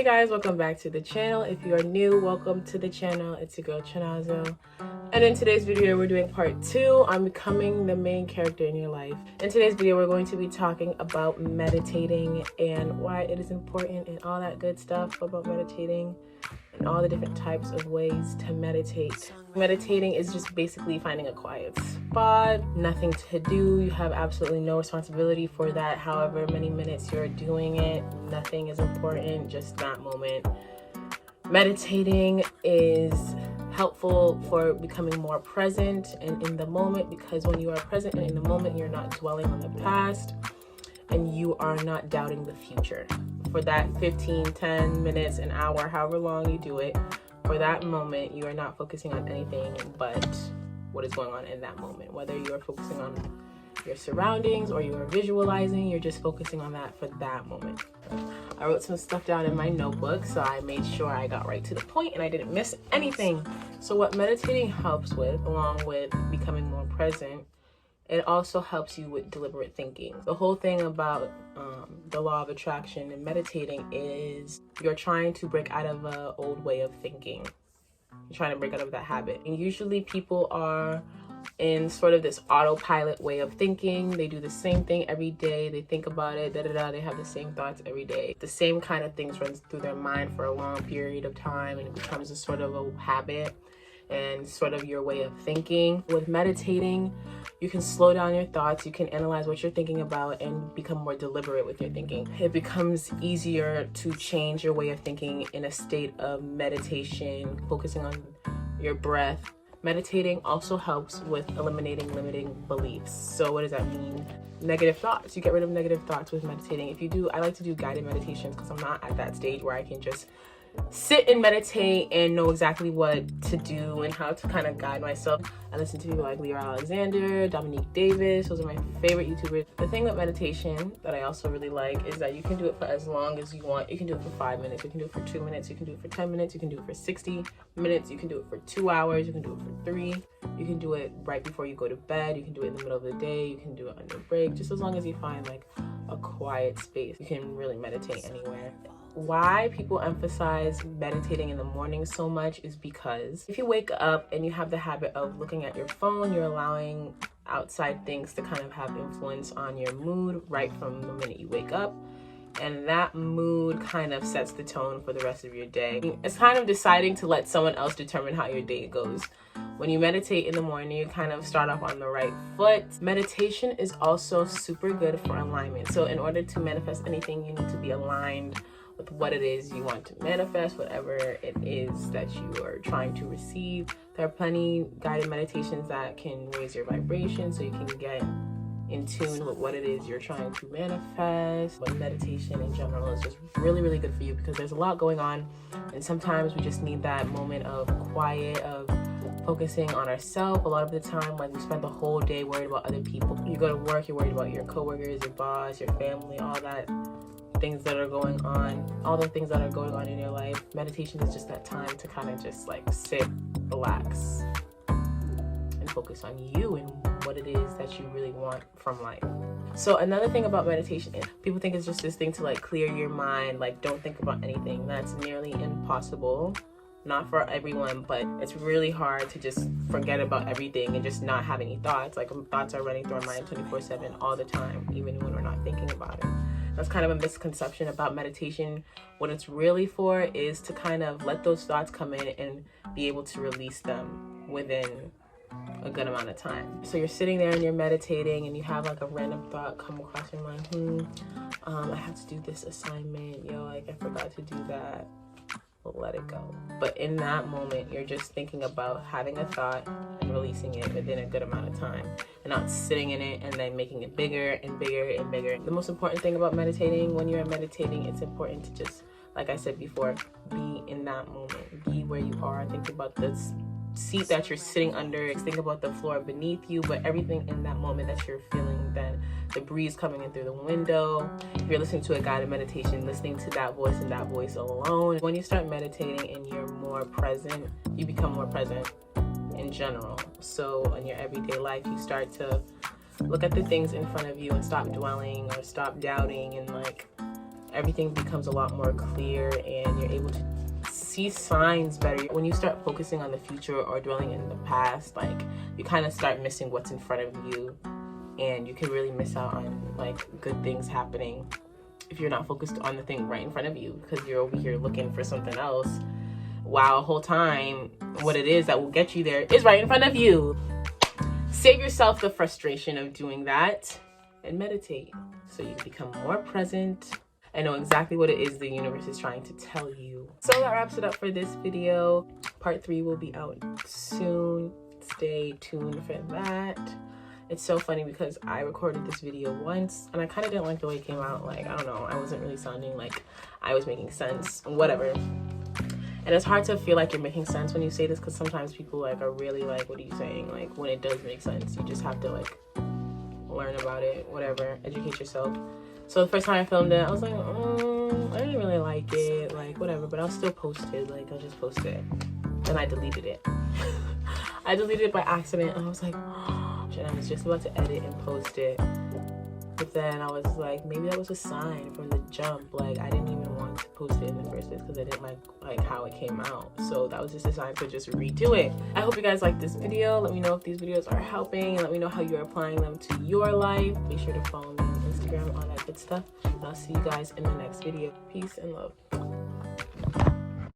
guys, welcome back to the channel. If you are new, welcome to the channel. It's your girl Chinazo, and in today's video we're doing part 2 on becoming the main character in your life. In today's video we're going to be talking about meditating and why it is important and all that good stuff about meditating and all the different types of ways to meditate. Meditating is just basically finding a quiet spot, nothing to do. You have absolutely no responsibility for that. However many minutes you're doing it, nothing is important, just that moment. Meditating is helpful for becoming more present and in the moment, because when you are present and in the moment, you're not dwelling on the past and you are not doubting the future. For that 15, 10 minutes, an hour, however long you do it, for that moment, you are not focusing on anything but what is going on in that moment. Whether you are focusing on your surroundings or you are visualizing, you're just focusing on that for that moment. I wrote some stuff down in my notebook, so I made sure I got right to the point and I didn't miss anything. So what meditating helps with, along with becoming more present, it also helps you with deliberate thinking. The whole thing about the law of attraction and meditating is you're trying to break out of an old way of thinking. You're trying to break out of that habit. And usually people are in sort of this autopilot way of thinking. They do the same thing every day. They think about it, they have the same thoughts every day. The same kind of things runs through their mind for a long period of time, and it becomes a sort of a habit and sort of your way of thinking. With meditating, you can slow down your thoughts, you can analyze what you're thinking about and become more deliberate with your thinking. It becomes easier to change your way of thinking in a state of meditation, focusing on your breath. Meditating also helps with eliminating limiting beliefs. So what does that mean? Negative thoughts. You get rid of negative thoughts with meditating. If you do, I like to do guided meditations because I'm not at that stage where I can just sit and meditate and know exactly what to do and how to kind of guide myself. I listen to people like Leah Alexander, Dominique Davis. Those are my favorite YouTubers. The thing with meditation that I also really like is that you can do it for as long as you want. You can do it for 5 minutes, you can do it for 2 minutes, you can do it for 10 minutes, you can do it for 60 minutes, you can do it for 2 hours, you can do it for 3. You can do it right before you go to bed, you can do it in the middle of the day, you can do it on your break, just as long as you find like a quiet space. You can really meditate anywhere. Why people emphasize meditating in the morning so much is because if you wake up and you have the habit of looking at your phone, you're allowing outside things to kind of have influence on your mood right from the minute you wake up. And that mood kind of sets the tone for the rest of your day. It's kind of deciding to let someone else determine how your day goes. When you meditate in the morning, you kind of start off on the right foot. Meditation is also super good for alignment. So in order to manifest anything, you need to be aligned with what it is you want to manifest, whatever it is that you are trying to receive. There are plenty guided meditations that can raise your vibration so you can get in tune with what it is you're trying to manifest. But meditation in general is just really, really good for you because there's a lot going on, and sometimes we just need that moment of quiet, of focusing on ourselves. A lot of the time, like, we spend the whole day worried about other people. You go to work, you're worried about your coworkers, your boss, your family, all that things that are going on, all the things that are going on in your life. Meditation is just that time to kind of just like sit, relax, and focus on you and what it is that you really want from life. So another thing about meditation is people think it's just this thing to like clear your mind, like don't think about anything. That's nearly impossible. Not for everyone, but it's really hard to just forget about everything and just not have any thoughts. Like, thoughts are running through our mind 24/7 all the time, even when we're not thinking about it. That's kind of a misconception about meditation. What it's really for is to kind of let those thoughts come in and be able to release them within a good amount of time. So you're sitting there and you're meditating and you have like a random thought come across your mind. I have to do this assignment. Like I forgot to do that. Let it go. But in that moment, you're just thinking about having a thought and releasing it within a good amount of time, and not sitting in it and then making it bigger and bigger and bigger. The most important thing about meditating, when you're meditating, it's important to just, like I said before, be in that moment. Be where you are. Think about this seat that you're sitting under, think about the floor beneath you, but everything in that moment that you're feeling, then the breeze coming in through the window. If you're listening to a guided meditation, listening to that voice and that voice alone. When you start meditating and you're more present, you become more present in general. So in your everyday life, you start to look at the things in front of you and stop dwelling or stop doubting and like everything becomes a lot more clear and you're able to see signs better. When you start focusing on the future or dwelling in the past, like, you kind of start missing what's in front of you, and you can really miss out on like good things happening if you're not focused on the thing right in front of you, because you're over here looking for something else while the whole time what it is that will get you there is right in front of you. Save yourself the frustration of doing that and meditate so you become more present and know exactly what it is the universe is trying to tell you. So that wraps it up for this video. Part 3 will be out soon. Stay tuned for that. It's so funny because I recorded this video once and I kind of didn't like the way it came out. Like, I don't know, I wasn't really sounding like I was making sense, whatever. And it's hard to feel like you're making sense when you say this, because sometimes people like are really like, what are you saying? Like, when it does make sense, you just have to like learn about it, whatever, educate yourself. So the first time I filmed it, I was like, I didn't really like it, like whatever, but I'll still post it. Like, I'll just post it. And I deleted it. I deleted it by accident, and I was like, oh shit, I was just about to edit and post it. But then I was like, maybe that was a sign from the jump. Like, I didn't even want to post it in the first place because I didn't like how it came out. So that was just a sign to just redo it. I hope you guys like this video. Let me know if these videos are helping, and let me know how you're applying them to your life. Be sure to follow me on Instagram, all that good stuff. And I'll see you guys in the next video. Peace and love.